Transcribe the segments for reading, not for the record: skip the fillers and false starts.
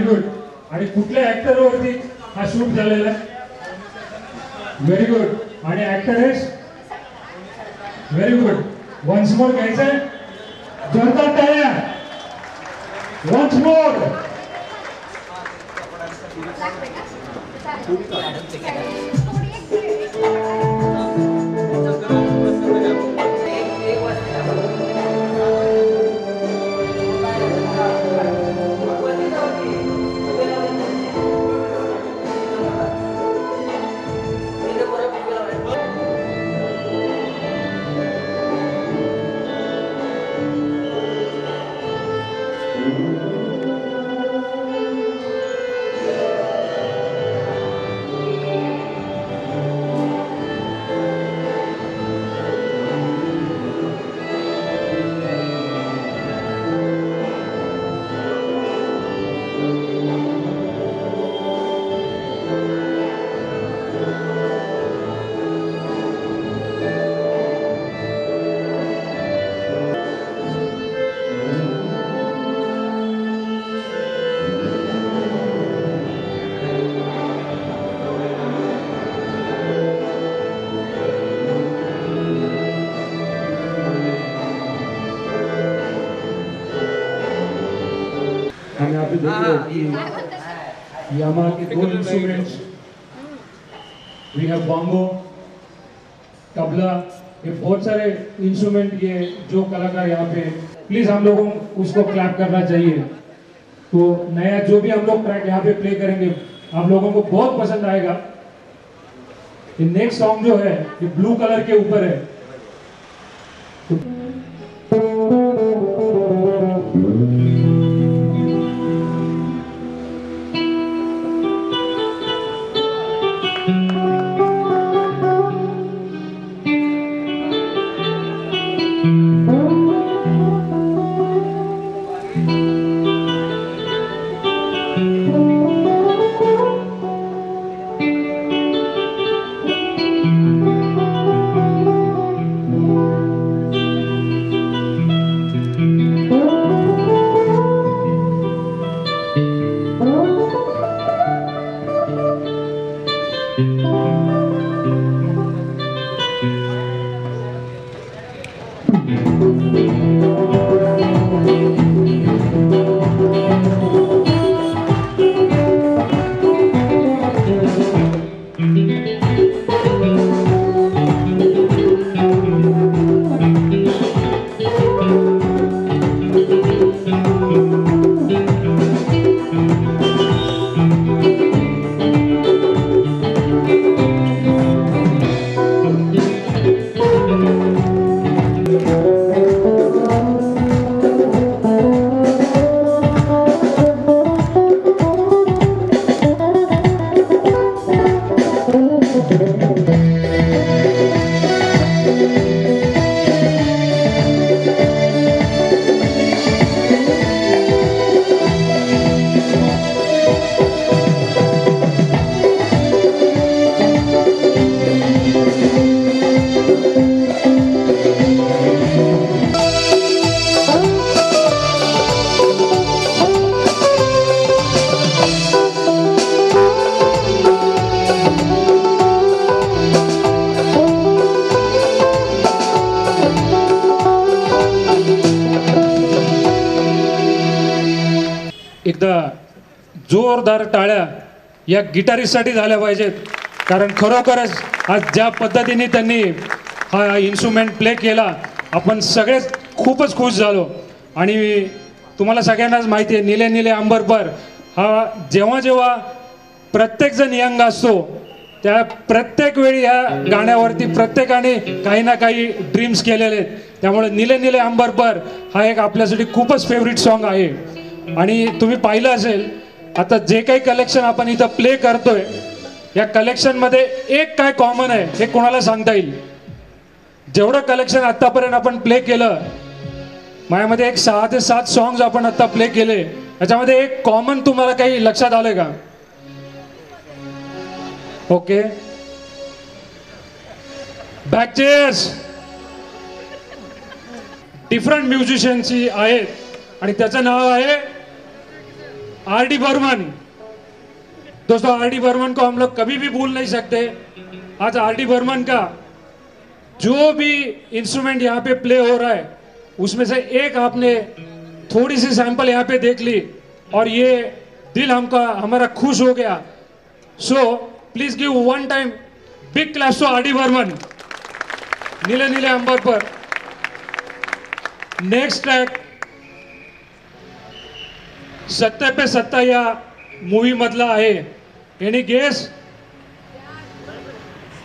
Good. आणि कुठल्या actor वरती हा शूट झालेला आहे? Very good. आणि actor is very good. Once more घ्यायचंय, जोरदार टाळ्या. Once more. यामा के दो instruments, we have bongo, tabla, ये बहुत सारे इंस्ट्रूमेंट, ये जो कलाकार यहाँ पे, प्लीज हम लोगों को उसको क्लैप करना चाहिए. तो नया जो भी हम लोग ट्रैक यहाँ पे प्ले करेंगे आप लोगों को बहुत पसंद आएगा. ये नेक्स्ट सॉन्ग जो है ये ब्लू कलर के ऊपर है. एकदा जोरदार टाळ्या या गिटारिस्टसाठी झाल्या पाहिजेत, कारण खरोखरच आज ज्या पद्धतीने त्यांनी हा इन्स्ट्रुमेंट प्ले केला आपण सगळेच खूपच खुश झालो. आणि तुम्हाला सगळ्यांनाच माहिती आहे नीले नीले अंबर पर हा जेव्हा जेव्हा प्रत्येकजण यंग असतो त्या प्रत्येक वेळी ह्या गाण्यावरती प्रत्येकाने काही ना काही ड्रीम्स केलेले आहेत. त्यामुळे नीले नीले अंबर पर हा एक आपल्यासाठी खूपच फेवरेट सॉन्ग आहे. आणि तुम्ही पाहिलं असेल आता जे काही कलेक्शन आपण इथं प्ले करतोय या कलेक्शन मध्ये एक काय कॉमन आहे हे कोणाला सांगता येईल? जेवढं कलेक्शन आतापर्यंत आपण प्ले केलं माझ्यामध्ये एक 6 ते 7 सॉंग्स आपण आता प्ले केले, याच्यामध्ये एक कॉमन तुम्हाला काही लक्षात आलंय का? ओके, बॅक चेअर्स डिफरंट म्युझिशियनची आहेत आणि त्याचं नाव आहे आर.डी. बर्मन। दोस्तों आर.डी. बर्मन को हम लोग कभी भी भूल नहीं सकते। आज आर.डी. बर्मन का जो भी इंस्ट्रूमेंट यहाँ पे प्ले हो रहा है उसमें से एक आपने थोड़ी सी सैंपल यहाँ पे देख ली और ये दिल हमारा खुश हो गया। So please give one time big claps to R D. Burman. नीले नीले अंबर पर। नेक्स्ट ट्रॅक सत्ता पे सत्ता या मूवी मधला आहे। Any guess?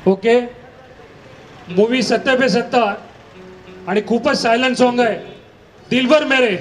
ओके, मूवी सत्ता पे सत्ता आणि खूपच सायलेंट सॉन्ग आहे, दिलबर मेरे।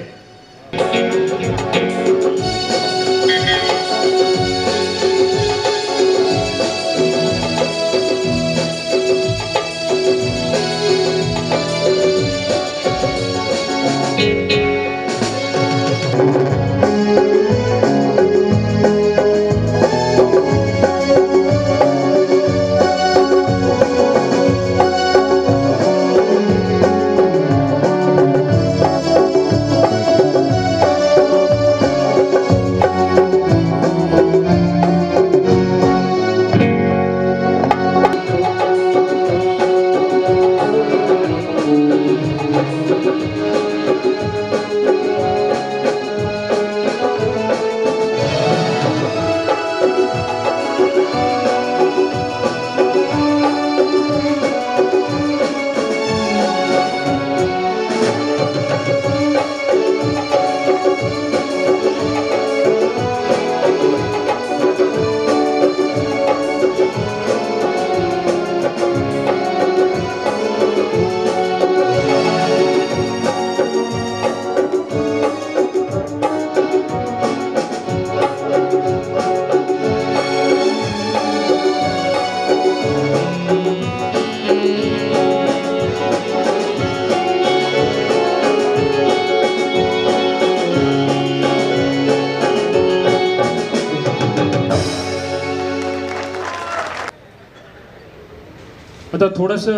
आता थोडस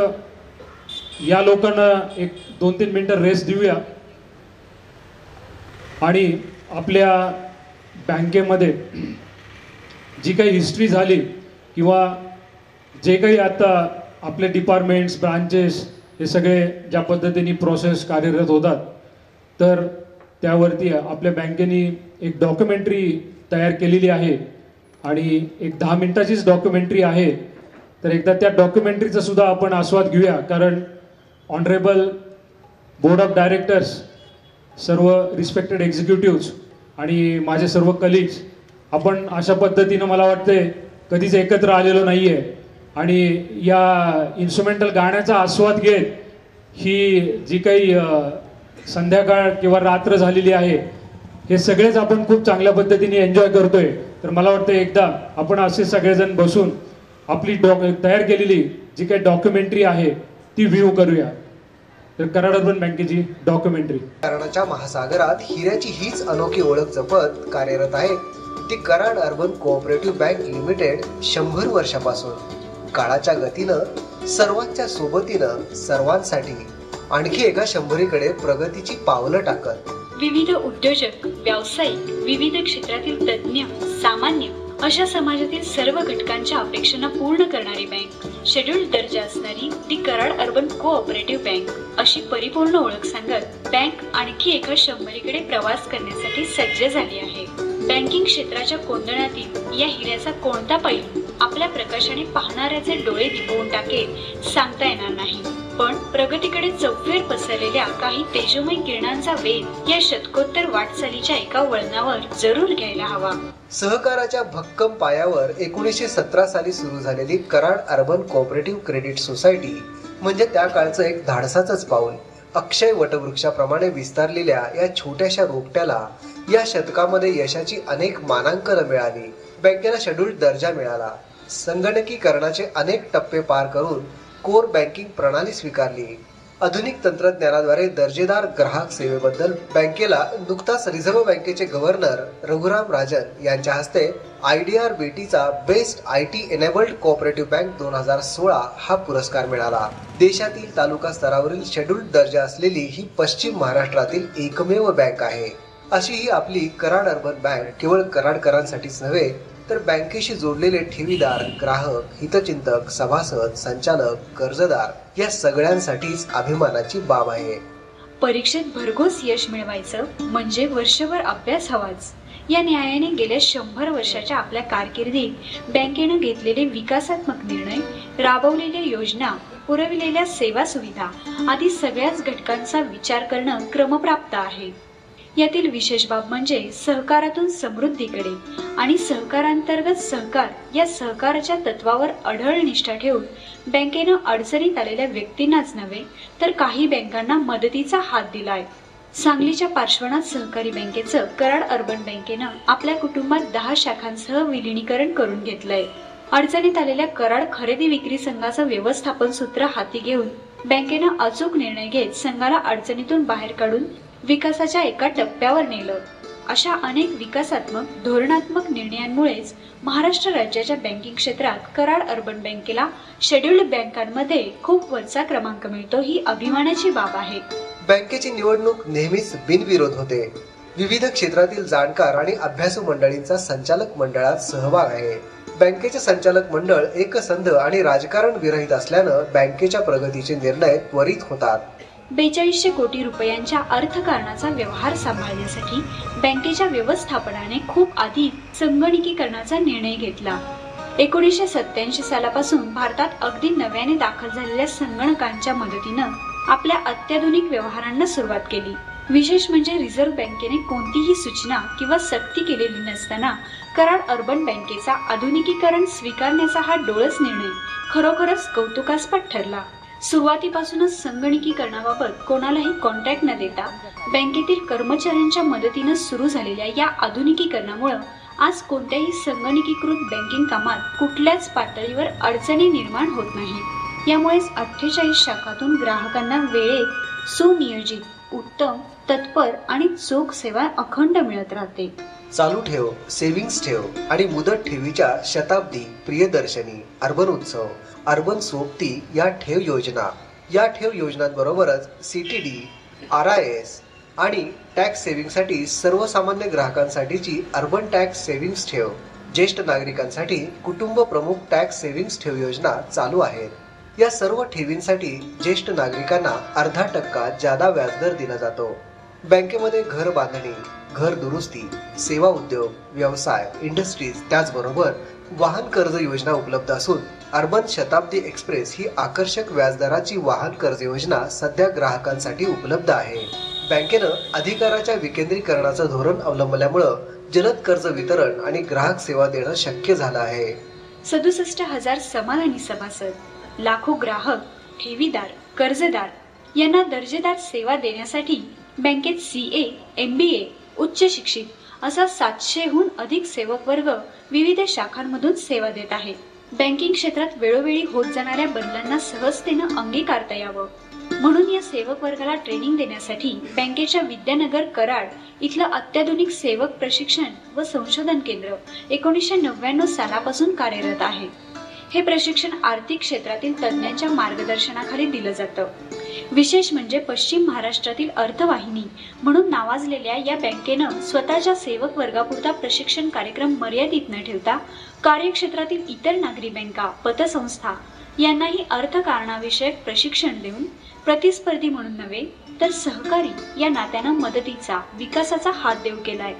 या लोकांना एक 2-3 मिनिटं रेस्ट देऊया आणि आपल्या बँकेमध्ये जी काही हिस्ट्री झाली किंवा जे काही आता आपले डिपार्टमेंट्स ब्रांचेस हे सगळे ज्या पद्धतीने प्रोसेस कार्यरत होतात तर त्यावरती आपल्या बँकेने एक डॉक्युमेंटरी तयार केलेली आहे आणि एक 10 मिनिटाचीच डॉक्युमेंटरी आहे। तर एकदा त्या डॉक्युमेंटरीचा सुद्धा आपण आस्वाद घेऊया, कारण ऑनरेबल बोर्ड ऑफ डायरेक्टर्स, सर्व रिस्पेक्टेड एक्झिक्युटिव्स आणि माझे सर्व कलिग्स आपण अशा पद्धतीनं मला वाटते कधीच एकत्र आलेलो नाहीये आणि या इन्स्ट्रुमेंटल गाण्याचा आस्वाद घेत ही जी काही संध्याकाळ किंवा रात्र झालेली आहे हे सगळेच आपण खूप चांगल्या पद्धतीने एन्जॉय करतोय। तर मला वाटतं एकदा आपण असे सगळेजण बसून आपली तयार केलेली जी काही डॉक्युमेंटरी आहे ती व्ह्यू करूया। तर कराड अर्बन बँकेची डॉक्युमेंटरी। कराडाच्या महासागरात हिऱ्याची हीच अनोखी ओळख जपत कार्यरत आहे ती Karad urban cooperative bank limited 100 वर्षापासून। काळाच्या गतीनं सर्वांच्या सोबतीनं सर्वांसाठी आणखी एका 100कडे प्रगतीची पावलं टाकत विविध उद्योजक, व्यावसायिक, विविध क्षेत्रातील तज्ञ, सामान्य अशा समाजातील सर्व घटकांच्या अपेक्षांना पूर्ण करणारी बँक, शेड्यूल्ड दर्जा असणारी ती कराड अर्बन कोऑपरेटिव्ह बँक अशी परिपूर्ण ओळख सांगत बँक आणखी एका 100कडे प्रवास करण्यासाठी सज्ज झाली आहे। बँकिंग क्षेत्राच्या कोंदणातील या हिऱ्याचा कोणता पैलू आपल्या प्रकाशाने पाहणाऱ्याचे डोळे दिपवून टाकेल सांगता येणार नाही, पण प्रगतीकडे चौफेर पसरलेल्या काही तेजोमय किरणांचा वेध या शतकोत्तर वाटचालीच्या एका वळणावर जरूर घ्यायला हवा। सहकाराच्या भक्कम पायावर 1917 साली सुरू झालेली Karad urban cooperative credit society म्हणजे त्या काळचं एक धाडसाचंच पाऊल। अक्षय वटवृक्षाप्रमाणे विस्तारलेल्या या छोट्याशा रोपट्याला या शतकामध्ये यशाची अनेक मानांकनं मिळाली। बँकेला शेड्यूल्ड दर्जा मिळाला, संगणकीकरणाचे अनेक टप्पे पार करून कोर बँकिंग प्रणाली स्वीकारली। आधुनिक तंत्रज्ञानाद्वारे दर्जेदार ग्राहक सेवेबद्दल बँकेला नुकताच रिझर्व्ह बँकेचे गव्हर्नर रघुराम राजन यांच्या हस्ते IDR-BTचा best IT enabled cooperative bank 2016 हा पुरस्कार मिळाला। देशातील तालुका स्तरावरील शेड्यूल्ड दर्जा असलेली ही पश्चिम महाराष्ट्रातील एकमेव बँक आहे। अशी ही आपली कराड अर्बन बँक केवळ कराडकरांसाठीच नव्हे तर बँकेशी जोडलेले ठेवीदार, ग्राहक, हितचिंतक, सभासद, संचालक, कर्जदार या सगळ्यांसाठीच अभिमानाची बाब आहे. परीक्षेत भरघोस यश मिळवायचं म्हणजे वर्षभर अभ्यास हवाच. या न्यायाने गेल्या 100 वर्षाच्या आपल्या कारकिर्दीत बँकेनं घेतलेले विकासात्मक निर्णय, राबवलेल्या योजना, पुरविलेल्या सेवा सुविधा आदी सगळ्याच घटकांचा विचार करणं क्रमप्राप्त आहे. यातील विशेष बाब म्हणजे सहकारातून समृद्धीकडे आणि सहकारांतर्गत सहकार या सहकाराच्या तत्वावर अढळ निष्ठा ठेवून बँकेनं अडचणीत आलेल्या व्यक्तींनाच नव्हे तर काही बँकांना मदतीचा हात दिलाय. सांगलीच्या पार्श्वनाथ सहकारी बँकेचं कराड अर्बन बँकेनं आपल्या कुटुंबात 10 शाखांसह विलिनीकरण करून घेतलंय. अडचणीत आलेल्या कराड खरेदी विक्री संघाचं व्यवस्थापन सूत्र हाती घेऊन बँकेनं अचूक निर्णय घेत संघाला अडचणीतून बाहेर काढून विकासाच्या एका टप्प्यावर नेलं. अशा अनेक विकासात्मक धोरणात्मक निर्णयांमुळेच महाराष्ट्र राज्याच्या बँकिंग क्षेत्रात कराड अर्बन बँकेला शेड्यूल्ड बँकांमध्ये खूप वरचा क्रमांक मिळतो ही अभिमानाची बाब आहे. बँकेची निवडणूक नेहमीच बिनविरोध होते. विविध क्षेत्रातील जाणकार आणि अभ्यासू मंडळींचा संचालक मंडळात सहभाग आहे. बँकेचे संचालक मंडळ एकसंध आणि राजकारण विरहित असल्यानं बँकेच्या प्रगतीचे निर्णय त्वरित होतात. 4200 कोटी रुपयांच्या अर्थकारणाचा व्यवहार सांभाळण्यासाठी बँकेच्या व्यवस्थापनाने खूप आधी संगणकीकरणाचा निर्णय घेतला. 1987 सालापासून भारतात अगदी नव्याने दाखल झालेल्या संगणकांच्या मदतीनं आपल्या अत्याधुनिक व्यवहारांना सुरुवात केली. विशेष म्हणजे रिझर्व्ह बँकेने कोणतीही सूचना किंवा सक्ती केलेली नसताना कराड अर्बन बँकेचा आधुनिकीकरण स्वीकारण्याचा हा डोळस निर्णय खरोखरच कौतुकास्पद ठरला. सुरुवातीपासूनच संगणकीकरणाबाबत कोणालाही कॉन्ट्रॅक्ट न देता बँकेतील कर्मचाऱ्यांच्या मदतीनं सुरू झालेल्या या आधुनिकीकरणामुळे आज कोणत्याही संगणकीकृत बँकिंग कामात कुठल्याच पातळीवर अडचणी निर्माण होत नाही. यामुळेच 48 शाखांतून ग्राहकांना वेळेत, सुनियोजित, उत्तम, तत्पर आणि चोख सेवा अखंड मिळत राहते. चालू ठेव, सेव्हिंग्ज ठेव आणि मुदत ठेवीच्या शताब्दी, प्रियदर्शनी, अर्बन उत्सव, अर्बन सोबती या ठेव योजनांबरोबरच CTD, RIS आणि टॅक्स सेव्हिंगसाठी सर्वसामान्य ग्राहकांसाठीची अर्बन टॅक्स सेव्हिंग्ज ठेव, ज्येष्ठ नागरिकांसाठी कुटुंब प्रमुख टॅक्स सेव्हिंग्ज ठेव योजना चालू आहेत. या सर्व ठेवींसाठी ज्येष्ठ नागरिकांना 0.5% जादा व्याजदर दिला जातो. बँकेमध्ये घर बांधणी, घर दुरुस्ती, सेवा उद्योग, व्यवसाय, इंडस्ट्रीज त्याचबरोबर वाहन कर्ज योजना उपलब्ध असून अर्बन शताब्दी एक्सप्रेस ही आकर्षक व्याजदराची वाहन कर्ज योजना सध्या ग्राहकांसाठी उपलब्ध आहे. बँकेनं अधिकाराच्या विकेंद्रीकरणाचं धोरण अवलंबल्यामुळे जलद कर्ज वितरण आणि ग्राहक सेवा देणं शक्य झालं आहे. 67,000 समाधानी सभासद, लाखो ग्राहक, ठेवीदार, कर्जदार यांना दर्जेदार सेवा देण्यासाठी बँकेत CA, MBA, उच्च शिक्षित असा 700हून अधिक सेवक वर्ग विविध शाखांमधून सेवा देत आहे. बँकिंग क्षेत्रात वेळोवेळी होत जाणाऱ्या बदलांना सहजतेनं अंगीकारता यावं म्हणून या सेवक वर्गाला ट्रेनिंग देण्यासाठी बँकेच्या विद्यानगर कराड इथलं अत्याधुनिक सेवक प्रशिक्षण व संशोधन केंद्र 1999 सालापासून कार्यरत आहे. हे प्रशिक्षण आर्थिक क्षेत्रातील तज्ज्ञांच्या मार्गदर्शनाखाली दिलं जातं. विशेष म्हणजे पश्चिम महाराष्ट्रातील अर्थवाहिनी म्हणून नावाजलेल्या या बँकेनं स्वतःच्या सेवक वर्गापुरता प्रशिक्षण कार्यक्रम मर्यादित न ठेवता कार्यक्षेत्रातील इतर नागरी बँका, पतसंस्था यांनाही अर्थकारणाविषयक प्रशिक्षण देऊन प्रतिस्पर्धी म्हणून नव्हे तर सहकारी या नात्यानं मदतीचा, विकासाचा हात देऊ केलाय.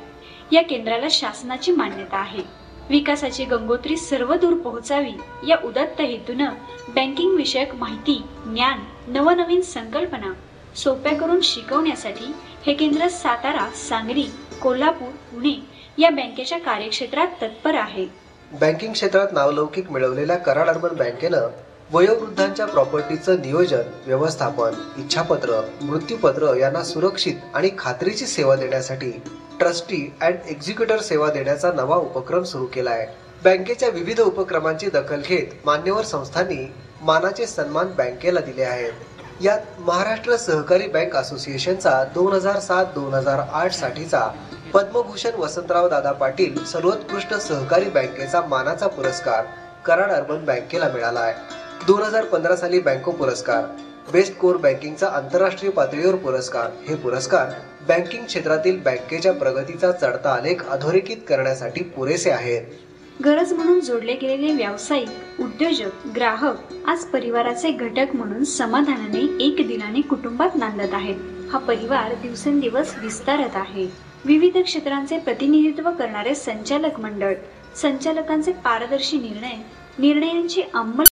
या केंद्राला शासनाची मान्यता आहे. विकासाची गंगोत्री सर्वदूर पोहोचावी या उदात्त हेतूनं बँकिंग विषयक माहिती, ज्ञान, नवनवीन संकल्पना सोप्या करून शिकवण्यासाठी हे केंद्र सातारा, सांगली, कोल्हापूर, पुणे या बँकेच्या कार्यक्षेत्रात तत्पर आहे. बँकिंग क्षेत्रात नावलौकिक मिळवलेल्या कराड अर्बन बँकेनं वयोवृद्धांच्या प्रॉपर्टीचं नियोजन, व्यवस्थापन, इच्छापत्र, मृत्यूपत्र यांना सुरक्षित आणि खात्रीची सेवा देण्यासाठी ट्रस्टी अँड एक्झिक्युटर सेवा देण्याचा नवा उपक्रम सुरू केला आहे. बँकेच्या विविध उपक्रमांची दखल घेत मान्यवर संस्थांनी मानाचे सन्मान बँकेला दिले आहेत. यात महाराष्ट्र सहकारी बँक असोसिएशनचा 2007-2008 साठीचा पद्मभूषण वसंतराव दादा पाटील सर्वोत्कृष्ट सहकारी बँकेचा मानाचा पुरस्कार कराड अर्बन बँकेला मिळाला आहे. 2015 साली बँको पुरस्कार, बेस्ट कोर बँकिंगचा आंतरराष्ट्रीय पातळीवर पुरस्कार. हे पुरस्कार बँकिंग क्षेत्रातील बँकेच्या प्रगतीचा चढता आलेख अधोरेखित करण्यासाठी पुरेसे आहेत. गरज म्हणून जोडले गेलेले व्यावसायिक, उद्योजक, ग्राहक आज परिवाराचे घटक म्हणून समाधानाने एक दिलाने कुटुंबात नांदत आहेत. हा परिवार दिवसेंदिवस विस्तारत आहे. विविध क्षेत्रांचे प्रतिनिधित्व करणारे संचालक मंडळ, संचालकांचे पारदर्शी निर्णयांची अंमलबजावणी